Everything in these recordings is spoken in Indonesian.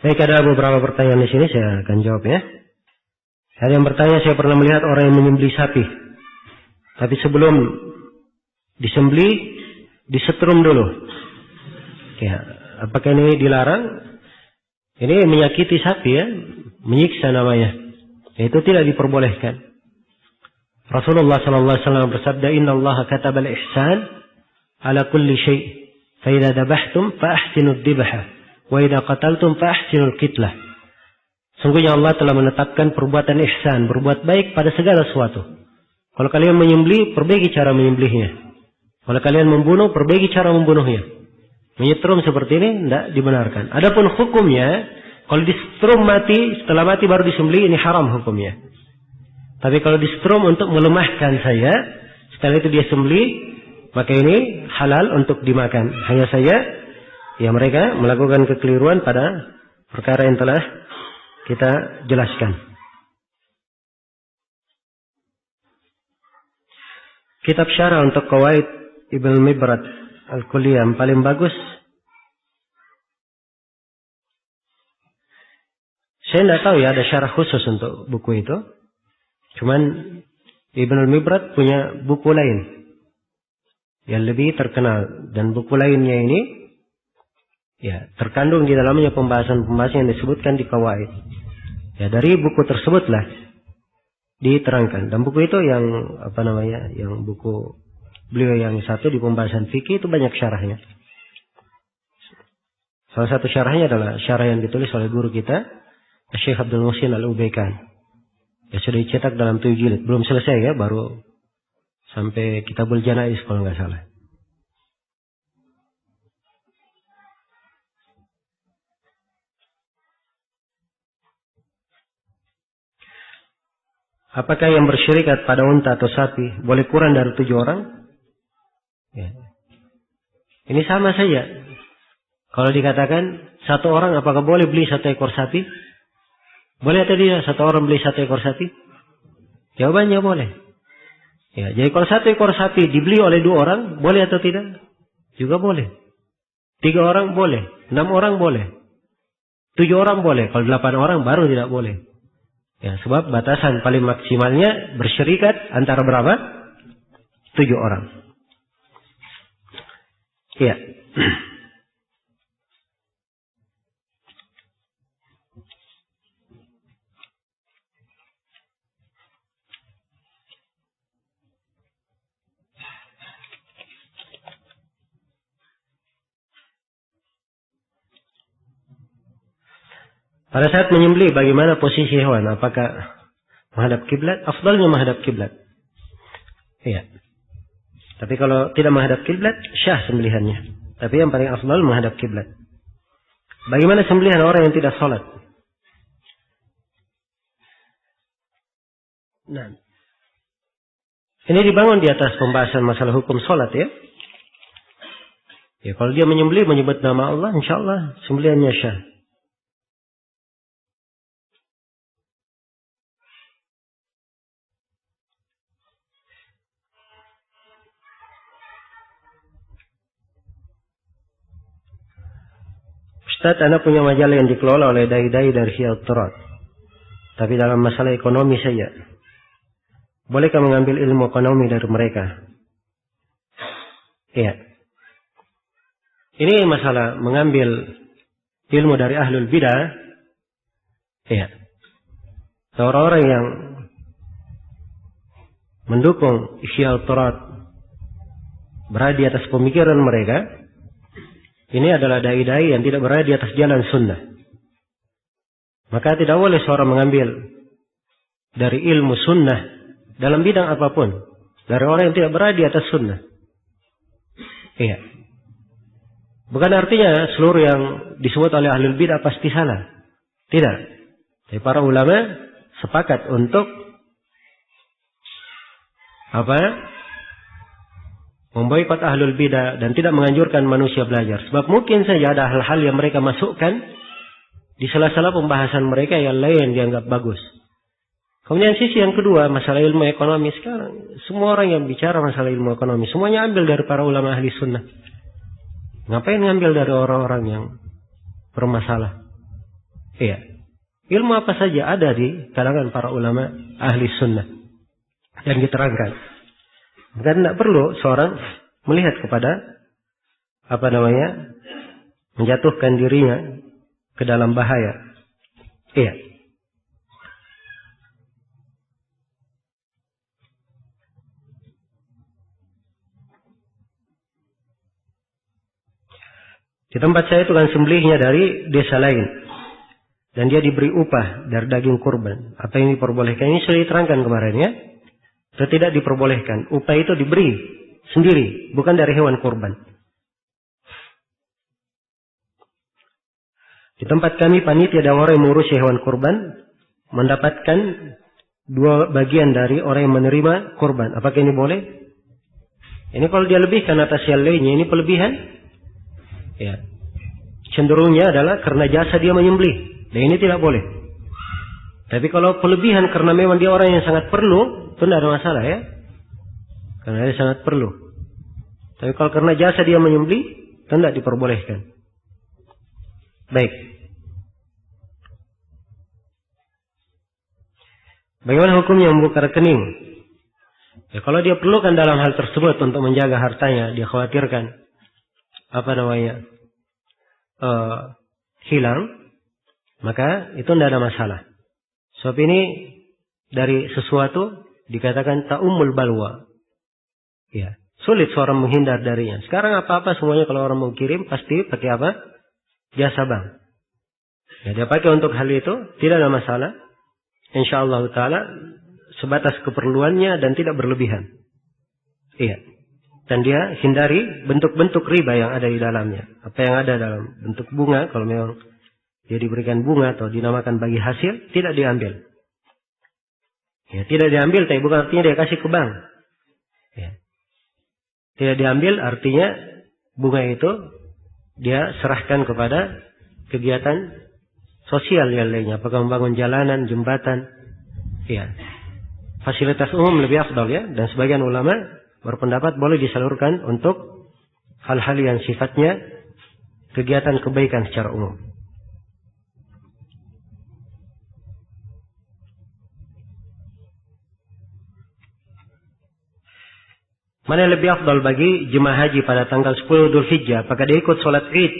Baik, ada beberapa pertanyaan di sini, saya akan jawab ya. Ada yang bertanya, saya pernah melihat orang yang menyembelih sapi. Tapi sebelum disembelih, disetrum dulu. Ya, apakah ini dilarang? Ini menyakiti sapi ya, menyiksa namanya. Itu tidak diperbolehkan. Rasulullah sallallahu alaihi wasallam bersabda, "Inna Allah kataba al-ihsan ala kulli syai'. Fa idza dabahtum fa ahsinu ad-dibha, wa idza qataltum fa ahsinu al-qitlah." Sungguhnya Allah telah menetapkan perbuatan ihsan, berbuat baik pada segala sesuatu. Kalau kalian menyembelih, perbaiki cara menyembelihnya. Kalau kalian membunuh, perbaiki cara membunuhnya. Menyetrum seperti ini tidak dibenarkan. Adapun hukumnya, kalau disetrum mati, setelah mati baru disembelih, ini haram hukumnya. Tapi kalau disetrum untuk melemahkan saya, setelah itu dia sembelih, maka ini halal untuk dimakan. Hanya saja, ya mereka melakukan kekeliruan pada perkara yang telah kita jelaskan. Kitab syarah untuk Qawaid Ibn Mibrat Al-Kulliyah yang paling bagus. Saya tidak tahu ya ada syarah khusus untuk buku itu. Cuman Ibn Mibrat punya buku lain yang lebih terkenal. Dan buku lainnya ini ya terkandung di dalamnya pembahasan-pembahasan yang disebutkan di Qawaid. Ya dari buku tersebutlah diterangkan. Dan buku itu yang yang buku beliau yang satu di pembahasan fikih itu banyak syarahnya. Salah satu syarahnya adalah syarah yang ditulis oleh guru kita, Syekh Abdul Muhsin Al-Ubaikan. Ya sudah dicetak dalam 7 jilid. Belum selesai ya, baru sampai Kitabul Janaiz kalau nggak salah. Apakah yang bersyirikat pada unta atau sapi boleh kurang dari 7 orang? Ya. Ini sama saja. Kalau dikatakan 1 orang apakah boleh beli 1 ekor sapi? Boleh atau tidak 1 orang beli 1 ekor sapi? Jawabannya boleh. Ya, jadi kalau 1 ekor sapi dibeli oleh 2 orang, boleh atau tidak? Juga boleh. 3 orang boleh, 6 orang boleh, 7 orang boleh. Kalau 8 orang baru tidak boleh. Ya, sebab batasan paling maksimalnya bersyirikat antara berapa? 7 orang. Iya. Pada saat menyembelih, bagaimana posisi hewan? Apakah menghadap kiblat? Afdalnya menghadap kiblat. Iya. Tapi kalau tidak menghadap kiblat, syah sembelihannya. Tapi yang paling afdal menghadap kiblat. Bagaimana sembelihan orang yang tidak sholat? Nah, ini dibangun di atas pembahasan masalah hukum sholat ya. Ya, kalau dia menyembelih menyebut nama Allah, insya Allah sembelihannya syah. Ustaz, Anda punya majalah yang dikelola oleh dai-dai dari Hiyat Turat. Tapi dalam masalah ekonomi saja. Bolehkah mengambil ilmu ekonomi dari mereka? Iya. Ini masalah mengambil ilmu dari ahlul bidah. Iya. Orang-orang yang mendukung Hiyat Turat berada di atas pemikiran mereka. Ini adalah dai-dai yang tidak berada di atas jalan sunnah. Maka tidak boleh seorang mengambil dari ilmu sunnah dalam bidang apapun. Dari orang yang tidak berada di atas sunnah. Iya. Bukan artinya seluruh yang disebut oleh ahlul bidah pasti salah. Tidak. Tapi para ulama sepakat untuk memboikot ahlul bidah dan tidak menganjurkan manusia belajar. Sebab mungkin saja ada hal-hal yang mereka masukkan di sela-sela pembahasan mereka yang lain dianggap bagus. Kemudian sisi yang kedua, masalah ilmu ekonomi sekarang. Semua orang yang bicara masalah ilmu ekonomi, semuanya ambil dari para ulama ahli sunnah. Ngapain ngambil dari orang-orang yang bermasalah? Iya. Ilmu apa saja ada di kalangan para ulama ahli sunnah yang diterangkan. Dan tidak perlu seorang melihat kepada menjatuhkan dirinya ke dalam bahaya. Iya. Di tempat saya tukang sembelihnya dari desa lain. Dan dia diberi upah dari daging kurban. Apa yang diperbolehkan? Ini sudah diterangkan kemarin ya. Itu tidak diperbolehkan. Upah itu diberi sendiri. Bukan dari hewan kurban. Di tempat kami panitia ada orang yang mengurusi hewan kurban. Mendapatkan 2 bagian dari orang yang menerima kurban. Apakah ini boleh? Ini kalau dia lebihkan atas yang lainnya. Ini pelebihan. Ya. Cenderungnya adalah karena jasa dia menyembelih. Dan ini tidak boleh. Tapi kalau pelebihan karena memang dia orang yang sangat perlu, itu tidak ada masalah ya. Karena dia sangat perlu. Tapi kalau karena jasa dia menyembelih, itu tidak diperbolehkan. Baik. Bagaimana hukumnya membuka rekening? Ya, kalau dia perlukan dalam hal tersebut untuk menjaga hartanya, dia khawatirkan hilang, maka itu tidak ada masalah. Sebab ini dari sesuatu dikatakan ta'ummul balwa. Ya, sulit seorang menghindar darinya. Sekarang apa-apa semuanya kalau orang mau kirim pasti pakai apa? Jasa bank. Ya, dia pakai untuk hal itu, tidak ada masalah. Insyaallah taala sebatas keperluannya dan tidak berlebihan. Iya. Dan dia hindari bentuk-bentuk riba yang ada di dalamnya. Apa yang ada dalam bentuk bunga, kalau memang dia diberikan bunga atau dinamakan bagi hasil, tidak diambil. Ya, tidak diambil, tapi bukan artinya dia kasih ke bank. Ya. Tidak diambil artinya bunga itu dia serahkan kepada kegiatan sosial yang lainnya. Apakah membangun jalanan, jembatan. Ya. Fasilitas umum lebih afdal ya. Dan sebagian ulama berpendapat boleh disalurkan untuk hal-hal yang sifatnya kegiatan kebaikan secara umum. Mana yang lebih afdal bagi jemaah haji pada tanggal 10 Dhul Hijjah? Apakah dia ikut sholat Id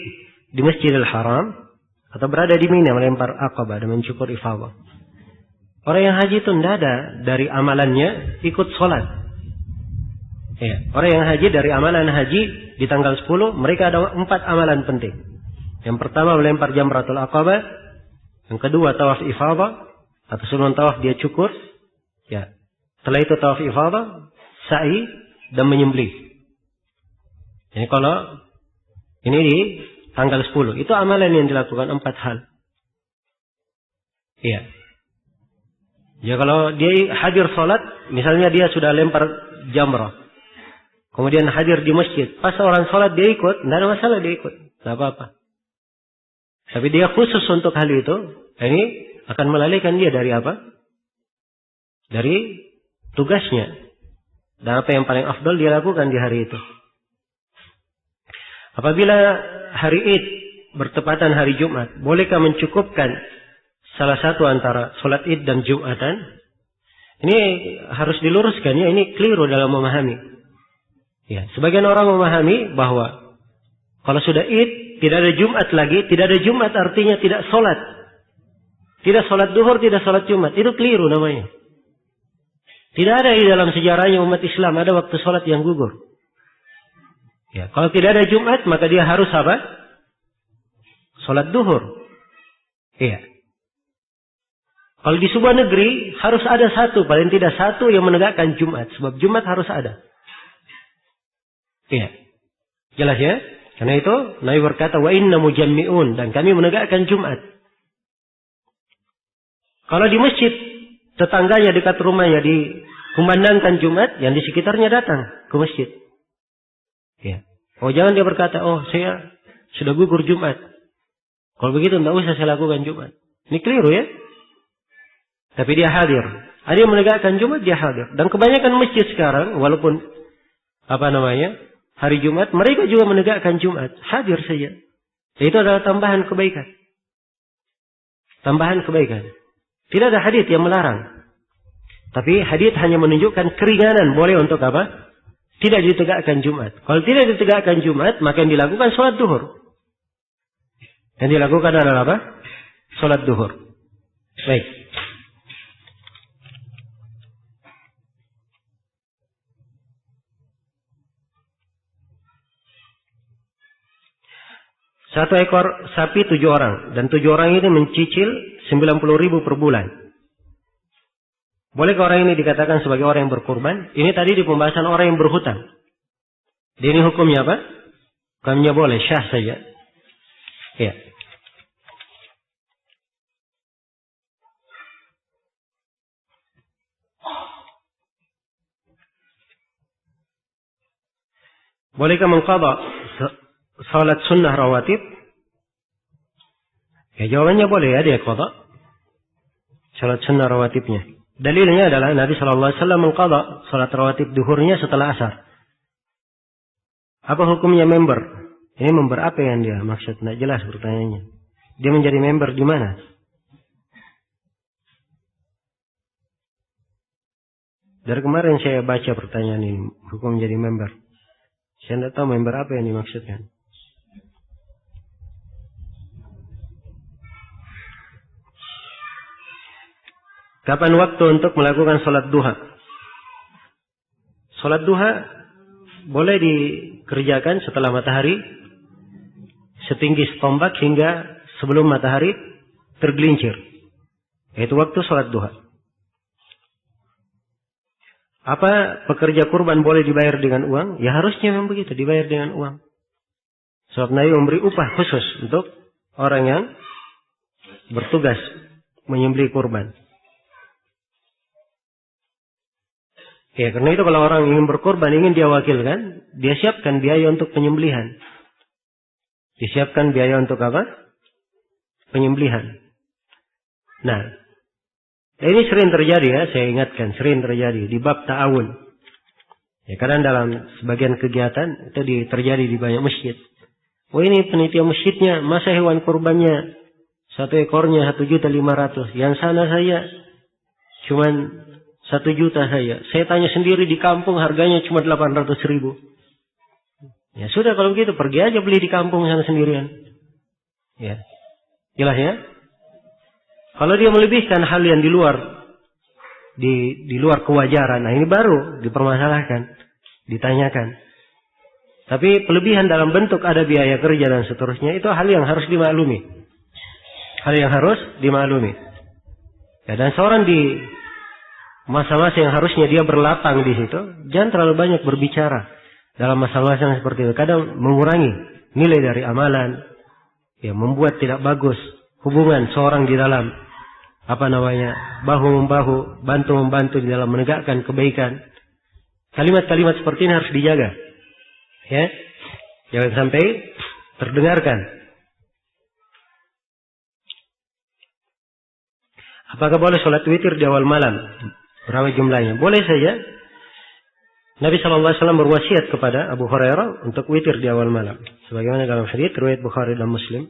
di Masjidil Haram atau berada di Mina melempar Aqabah dan mencukur ifadah? Orang yang haji itu tidak ada dari amalannya ikut sholat. Ya. Orang yang haji dari amalan haji di tanggal 10 mereka ada 4 amalan penting. Yang pertama melempar jamratul Aqabah, yang kedua tawaf ifadah atau sebelum tawaf dia cukur. Ya. Setelah itu tawaf ifadah, sa'i dan menyembelih. Jadi kalau ini di tanggal 10 itu amalan yang dilakukan 4 hal. Iya. Ya kalau dia hadir sholat, misalnya dia sudah lempar jamrah, kemudian hadir di masjid, pas orang sholat dia ikut, tidak ada masalah dia ikut, tidak apa-apa. Tapi dia khusus untuk hal itu, ini akan melalaikan dia dari apa? Dari tugasnya. Dan apa yang paling afdal dia lakukan di hari itu. Apabila hari Id bertepatan hari Jumat, bolehkah mencukupkan salah satu antara sholat Id dan Jumatan? Ini harus diluruskan ya, ini keliru dalam memahami. Ya, sebagian orang memahami bahwa kalau sudah Id tidak ada Jumat lagi, tidak ada Jumat artinya tidak sholat. Tidak sholat duhur, tidak sholat Jumat. Itu keliru namanya. Tidak ada di dalam sejarahnya umat Islam ada waktu sholat yang gugur. Ya, kalau tidak ada Jumat maka dia harus apa? Sholat duhur. Iya. Kalau di sebuah negeri harus ada satu, paling tidak satu yang menegakkan Jumat. Sebab Jumat harus ada. Iya. Jelas ya? Karena itu Nabi berkata wa inna mujammi'un, dan kami menegakkan Jumat. Kalau di masjid tetangganya dekat rumahnya dikumandangkan Jumat, yang di sekitarnya datang ke masjid. Ya. Oh jangan dia berkata, oh saya sudah gugur Jumat. Kalau begitu tidak usah saya lakukan Jumat. Ini keliru ya. Tapi dia hadir. Ada yang menegakkan Jumat, dia hadir. Dan kebanyakan masjid sekarang, walaupun hari Jumat, mereka juga menegakkan Jumat. Hadir saja. Itu adalah tambahan kebaikan. tambahan kebaikan. Tidak ada hadits yang melarang. Tapi hadits hanya menunjukkan keringanan boleh untuk apa? Tidak ditegakkan Jumat. Kalau tidak ditegakkan Jumat, maka yang dilakukan sholat duhur. Yang dilakukan adalah apa? Sholat duhur. Baik. Satu ekor sapi 7 orang. Dan 7 orang ini mencicil 90.000 per bulan. Bolehkah orang ini dikatakan sebagai orang yang berkurban? Ini tadi di pembahasan orang yang berhutang. Ini hukumnya apa? Hukumnya boleh, syah saja. Ya. Bolehkah mengqadha salat sunnah rawatib? Ya, jawabannya boleh ya, dia qadha salat sunnah rawatibnya. Dalilnya adalah Nabi SAW mengqadha salat rawatib duhurnya setelah asar. Apa hukumnya member? Ini member apa yang dia maksud? Tidak jelas pertanyaannya. Dia menjadi member di mana? Dari kemarin saya baca pertanyaan ini, hukum menjadi member. Saya tidak tahu member apa yang dimaksudkan. Kapan waktu untuk melakukan sholat duha? Sholat duha boleh dikerjakan setelah matahari setinggi setombak hingga sebelum matahari tergelincir. Yaitu waktu sholat duha. Apa pekerja kurban boleh dibayar dengan uang? Ya harusnya memang begitu, dibayar dengan uang. Sebab Nabi memberi upah khusus untuk orang yang bertugas menyembelih kurban. Ya, karena itu kalau orang ingin berkorban, ingin dia wakilkan, dia siapkan biaya untuk penyembelihan. Disiapkan biaya untuk apa? Penyembelihan. Nah, ini sering terjadi ya, saya ingatkan, sering terjadi di bab ta'awun. Ya, kadang dalam sebagian kegiatan itu terjadi di banyak masjid. Oh, ini penitia masjidnya, masa hewan kurbannya 1 ekornya 1.500.000. Yang sana saya cuman 1 juta saya. Saya tanya sendiri di kampung harganya cuma 800.000. Ya sudah kalau begitu pergi aja beli di kampung sana sendirian. Ya. Jelas ya? Kalau dia melebihkan hal yang di luar kewajaran, nah ini baru dipermasalahkan, ditanyakan. Tapi pelebihan dalam bentuk ada biaya kerja dan seterusnya itu hal yang harus dimaklumi. Hal yang harus dimaklumi. Ya, dan seorang di masa-masa yang harusnya dia berlapang di situ, jangan terlalu banyak berbicara dalam masa-masa yang seperti itu. Kadang mengurangi nilai dari amalan, ya membuat tidak bagus hubungan seorang di dalam bahu-membahu, bantu-membantu di dalam menegakkan kebaikan. Kalimat-kalimat seperti ini harus dijaga. Ya, jangan sampai terdengarkan. Apakah boleh sholat witir di awal malam? Berapa jumlahnya? Boleh saja. Nabi SAW berwasiat kepada Abu Hurairah untuk witir di awal malam. Sebagaimana dalam hadits riwayat Bukhari dan Muslim.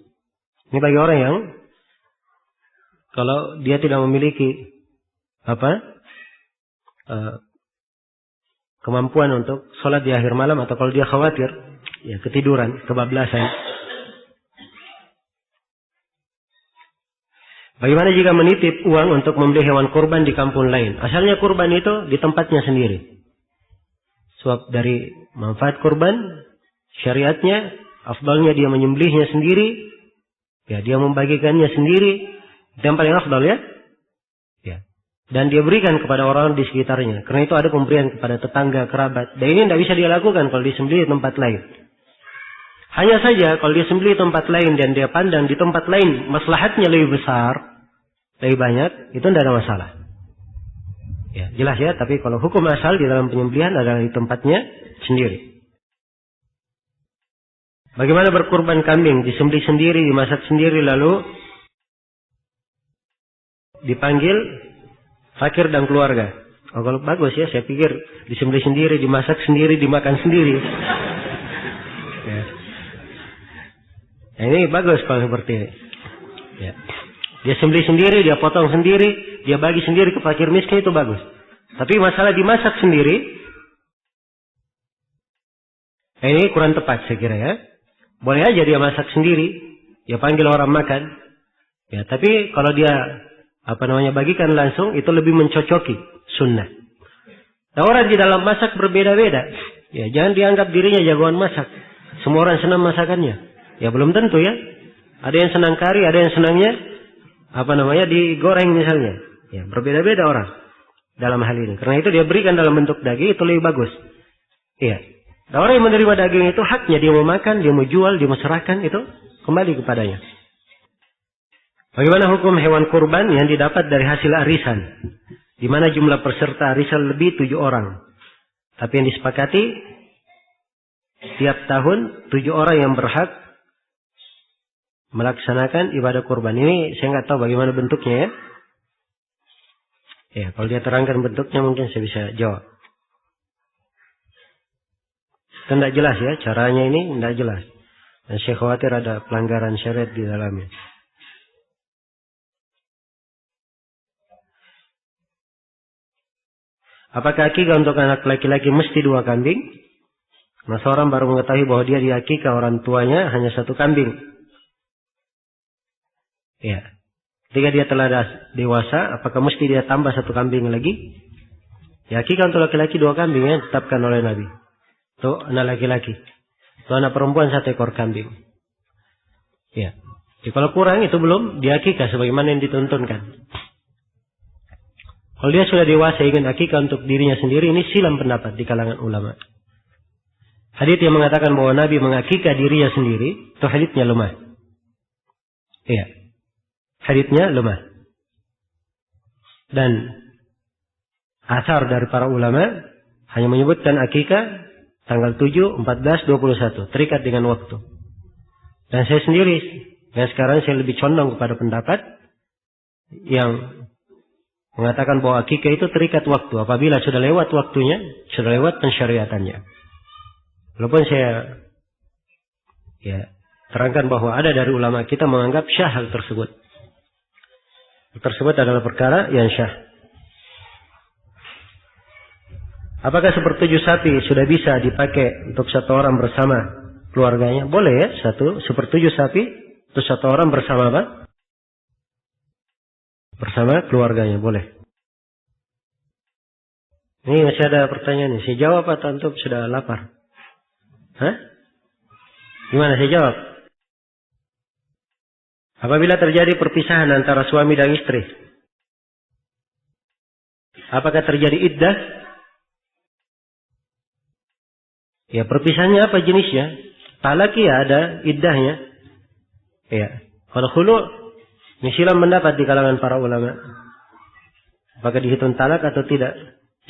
Ini bagi orang yang kalau dia tidak memiliki kemampuan untuk sholat di akhir malam, atau kalau dia khawatir ya ketiduran, kebablasan. Bagaimana jika menitip uang untuk membeli hewan kurban di kampung lain? Asalnya kurban itu di tempatnya sendiri. Sebab dari manfaat kurban, syariatnya, afdalnya dia menyembelihnya sendiri. Ya, dia membagikannya sendiri. Itu yang paling afdal ya. Ya. Dan dia berikan kepada orang di sekitarnya. Karena itu ada pemberian kepada tetangga, kerabat. Dan ini tidak bisa dia lakukan kalau disembelih di tempat lain. Hanya saja kalau dia sembelih di tempat lain dan dia pandang di tempat lain maslahatnya lebih besar, lebih banyak, itu tidak ada masalah. Ya, jelas ya, tapi kalau hukum asal di dalam penyembelihan adalah di tempatnya sendiri. Bagaimana berkurban kambing? Disembelih sendiri, dimasak sendiri, lalu dipanggil fakir dan keluarga. Oh, kalau bagus ya, saya pikir disembelih sendiri, dimasak sendiri, dimakan sendiri. Ya. Nah, ini bagus kalau seperti ini. Ya. Dia sembelih sendiri, dia potong sendiri, dia bagi sendiri ke fakir miskin, itu bagus. Tapi masalah dimasak sendiri, ini kurang tepat saya kira ya. Boleh aja dia masak sendiri, dia panggil orang makan. Ya, tapi kalau dia bagikan langsung, itu lebih mencocoki sunnah. Nah, orang di dalam masak berbeda-beda. Ya, jangan dianggap dirinya jagoan masak. Semua orang senang masakannya. Ya, belum tentu ya. Ada yang senang kari, ada yang senangnya digoreng misalnya. Ya, berbeda-beda orang dalam hal ini. Karena itu dia berikan dalam bentuk daging, itu lebih bagus. Iya. Nah, orang yang menerima daging itu haknya, dia mau makan, dia mau jual, dia mau serahkan, itu kembali kepadanya. Bagaimana hukum hewan kurban yang didapat dari hasil arisan? Di mana jumlah peserta arisan lebih 7 orang. Tapi yang disepakati, tiap tahun 7 orang yang berhak melaksanakan ibadah kurban. Ini saya nggak tahu bagaimana bentuknya ya. Ya, kalau dia terangkan bentuknya mungkin saya bisa jawab. Itu tidak jelas ya, caranya ini tidak jelas. Dan saya khawatir ada pelanggaran syariat di dalamnya. Apakah akikah untuk anak laki-laki mesti 2 kambing? Nah, seorang baru mengetahui bahwa dia diakikah orang tuanya hanya 1 kambing. Ya. Ketika dia telah dewasa, apakah mesti dia tambah 1 kambing lagi? Ya, akikah untuk laki-laki 2 kambing yang ditetapkan oleh Nabi. Itu anak laki-laki. Itu anak perempuan 1 ekor kambing. Ya. Jadi kalau kurang itu belum diakikah sebagaimana yang dituntunkan. Kalau dia sudah dewasa ingin akikah untuk dirinya sendiri, ini silam pendapat di kalangan ulama. Hadits yang mengatakan bahwa Nabi mengakikah dirinya sendiri, itu haditsnya lemah. Iya. Haditsnya lemah. Dan asar dari para ulama hanya menyebutkan akikah tanggal 7, 14, 21. Terikat dengan waktu. Dan saya sendiri, yang sekarang saya lebih condong kepada pendapat yang mengatakan bahwa akikah itu terikat waktu. Apabila sudah lewat waktunya, sudah lewat pensyariatannya. Walaupun saya terangkan bahwa ada dari ulama kita menganggap syah hal tersebut. Hal tersebut adalah perkara yang syah. Apakah sepertujuh sapi sudah bisa dipakai untuk 1 orang bersama keluarganya? Boleh ya, 1/7 sapi untuk 1 orang bersama apa? Bersama keluarganya, boleh. Ini masih ada pertanyaan nih. Saya jawab atau antum sudah lapar? Hah? Gimana saya jawab? Apabila terjadi perpisahan antara suami dan istri, apakah terjadi iddah? Ya, perpisahannya apa jenisnya? Talak ya ada iddahnya. Ya. Kalau khulu, ini silam mendapat di kalangan para ulama. Apakah dihitung talak atau tidak?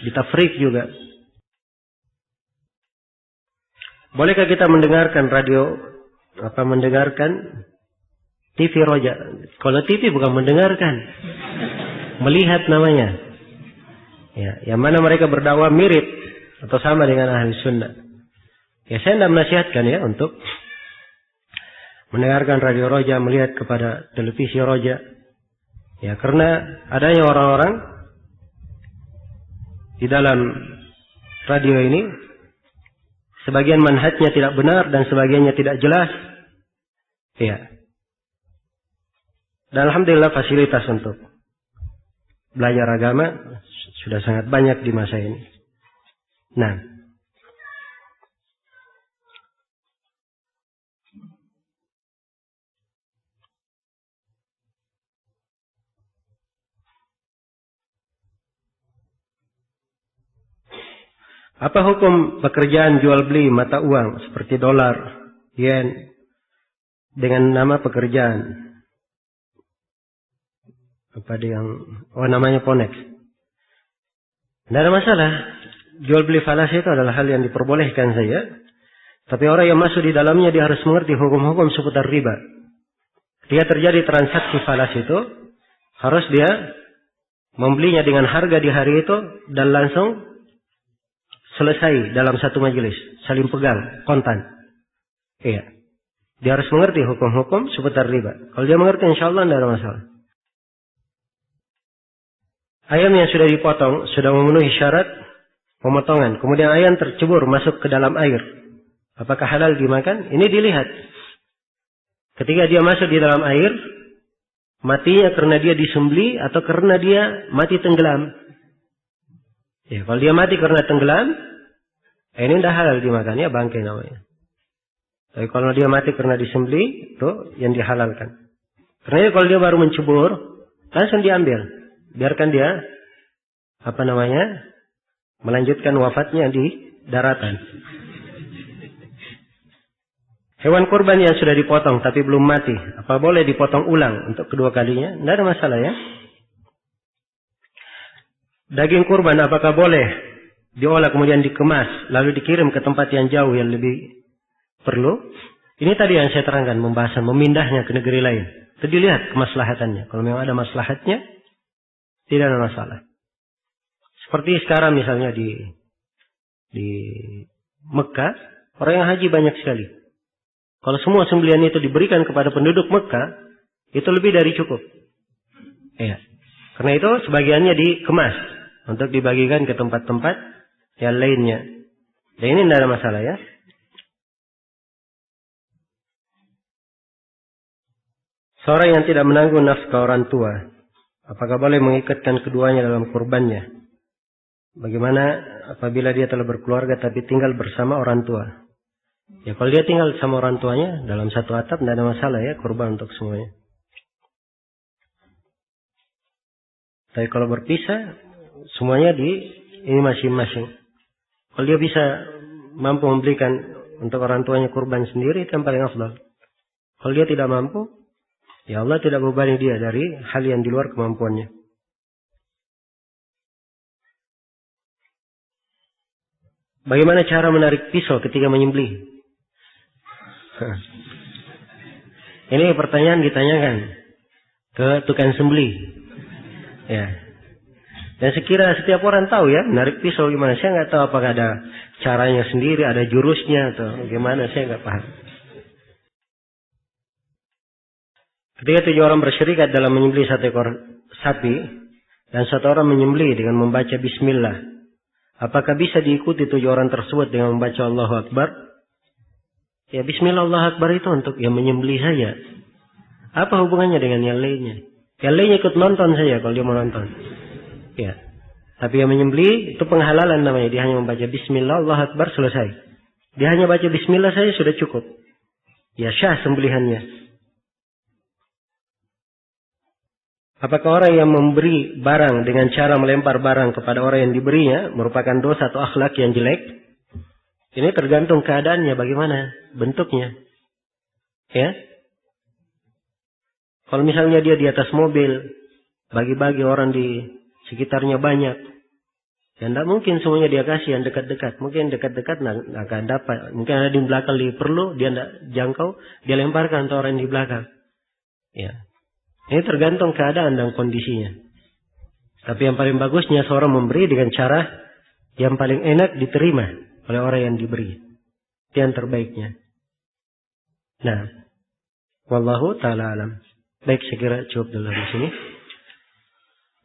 Ditafrik juga. Bolehkah kita mendengarkan mendengarkan TV roja? Kalau TV bukan mendengarkan, melihat namanya. Ya, yang mana mereka berdakwah mirip atau sama dengan ahli sunnah. Ya, saya tidak menasihatkan ya untuk mendengarkan radio roja, melihat kepada televisi roja. Ya, karena adanya orang-orang di dalam radio ini, sebagian manhajnya tidak benar dan sebagiannya tidak jelas. Ya. Dan alhamdulillah fasilitas untuk belajar agama sudah sangat banyak di masa ini. Nah, apa hukum pekerjaan jual beli mata uang seperti dolar, yen dengan nama pekerjaan? Namanya Ponex. Tidak ada masalah. Jual beli falas itu adalah hal yang diperbolehkan saja. Tapi orang yang masuk di dalamnya dia harus mengerti hukum-hukum seputar riba. Dia terjadi transaksi falas itu, harus dia membelinya dengan harga di hari itu dan langsung selesai dalam satu majelis, saling pegang, kontan. Iya. Dia harus mengerti hukum-hukum seputar riba. Kalau dia mengerti, insya Allah tidak ada masalah. ayam yang sudah dipotong sudah memenuhi syarat pemotongan. Kemudian ayam tercebur masuk ke dalam air. Apakah halal dimakan? Ini dilihat. Ketika dia masuk di dalam air, matinya karena dia disembelih atau karena dia mati tenggelam. Ya, kalau dia mati karena tenggelam, ini tidak halal dimakan, ya bangkai namanya. Tapi kalau dia mati karena disembelih, itu yang dihalalkan. Karena kalau dia baru mencebur, langsung diambil. Biarkan dia, melanjutkan wafatnya di daratan. Hewan kurban yang sudah dipotong tapi belum mati, apa boleh dipotong ulang untuk kedua kalinya? Tidak ada masalah ya. Daging kurban apakah boleh diolah kemudian dikemas lalu dikirim ke tempat yang jauh yang lebih perlu? Ini tadi yang saya terangkan, pembahasan memindahnya ke negeri lain. Itu dilihat kemaslahatannya. Kalau memang ada maslahatnya, tidak ada masalah. Seperti sekarang misalnya di Mekah, orang yang haji banyak sekali. Kalau semua sembelihan itu diberikan kepada penduduk Mekah, itu lebih dari cukup. Ya. Karena itu sebagiannya dikemas untuk dibagikan ke tempat-tempat yang lainnya. Dan ini tidak ada masalah ya. Seorang yang tidak menanggung nafkah orang tua, apakah boleh mengikatkan keduanya dalam kurbannya? Bagaimana apabila dia telah berkeluarga tapi tinggal bersama orang tua? Ya kalau dia tinggal sama orang tuanya dalam satu atap tidak ada masalah ya, kurban untuk semuanya. Tapi kalau berpisah semuanya ini masing-masing. Kalau dia bisa mampu membelikan untuk orang tuanya kurban sendiri, itu yang paling afdal. Kalau dia tidak mampu, ya Allah tidak membebani dia dari hal yang di luar kemampuannya. Bagaimana cara menarik pisau ketika menyembelih? Ini pertanyaan ditanyakan ke tukang sembelih. Ya. Dan sekira setiap orang tahu ya, menarik pisau gimana. Saya nggak tahu apakah ada caranya sendiri, ada jurusnya atau gimana, saya nggak paham. Ketika 7 orang bersyirikat dalam menyembelih 1 ekor sapi dan 1 orang menyembelih dengan membaca bismillah, apakah bisa diikuti 7 orang tersebut dengan membaca Allahu Akbar? Ya bismillah Allahu Akbar itu untuk yang menyembelih saja. Apa hubungannya dengan yang lainnya? Yang lainnya ikut nonton saja kalau dia mau nonton. Ya. Tapi yang menyembelih itu penghalalan namanya. Dia hanya membaca bismillah Allahu Akbar, selesai. Dia hanya baca bismillah saja sudah cukup. Ya syah sembelihannya. Apakah orang yang memberi barang dengan cara melempar barang kepada orang yang diberinya merupakan dosa atau akhlak yang jelek? Ini tergantung keadaannya, bagaimana bentuknya. Ya. Kalau misalnya dia di atas mobil, bagi-bagi orang di sekitarnya banyak, ya tidak mungkin semuanya dia kasih yang dekat-dekat. Mungkin dekat-dekat nggak akan dapat. Mungkin ada di belakang dia perlu, dia tidak jangkau, dia lemparkan ke orang di belakang. Ya. Ini tergantung keadaan dan kondisinya. Tapi yang paling bagusnya seorang memberi dengan cara yang paling enak diterima oleh orang yang diberi. Itu yang terbaiknya. Nah, wallahu ta'ala alam. Baik, saya kira cukup dulu di sini.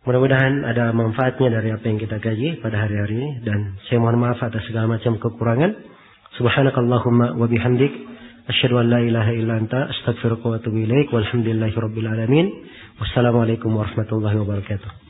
Mudah-mudahan ada manfaatnya dari apa yang kita kaji pada hari-hari ini. Dan saya mohon maaf atas segala macam kekurangan. Subhanakallahumma wa bihamdik. Asyhadu an la ilaha illa anta astaghfiruka wa atubu ilaik. Walhamdulillahi rabbil alamin. Wassalamualaikum warahmatullahi wabarakatuh.